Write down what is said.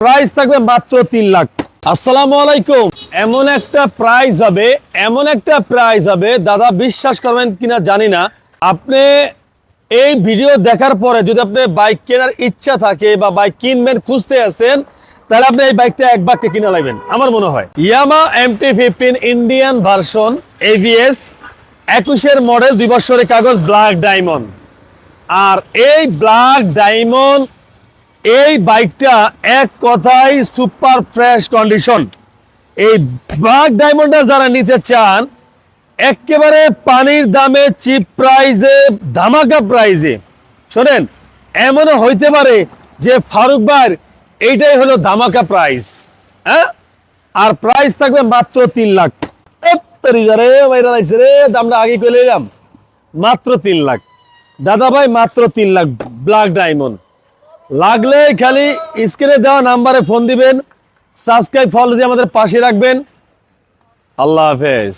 Price থাকবে মাত্র 3 লাখ। আসসালামু আলাইকুম। এমন একটা প্রাইস হবে দাদা, বিশ্বাস করবেন কিনা জানি না। আপনি এই ভিডিও দেখার পরে যদি আপনি বাইক কেনার ইচ্ছা থাকে বা বাইক কিনবেন খুঁজতে আছেন, তাহলে আপনি এই বাইকটা এক বাক্যে কিনে লাগবেন আমার মনে হয়। Yamaha MT-15 Indian version ABS 21-এর মডেল, 2 বছরের কাগজ, ব্ল্যাক ডায়মন্ড। আর এই ব্ল্যাক ডায়মন্ড এই বাইকটা এক কথায় সুপার ফ্রেশ কন্ডিশন। এই ব্ল্যাক ডায়মন্ডটা যারা নিতে চান একেবারে পানির দামে, চিপ প্রাইজে, ধামাকা প্রাইজে, শোনেন, এমনও হইতে পারে যে ফারুক ভাই এইটাই হলো ধামাকা প্রাইস। হ্যাঁ, আর প্রাইস থাকবে মাত্র 3 লাখ। দামটা আগে পেলে এলাম, মাত্র 3 লাখ দাদা ভাই, মাত্র 3 লাখ ব্ল্যাক ডায়মন্ড। লাগলে খালি স্ক্রিনে দেওয়া নাম্বারে ফোন দিবেন, সাবস্ক্রাইব ফলো দিয়ে আমাদের পাশে রাখবেন। আল্লাহ হাফেজ।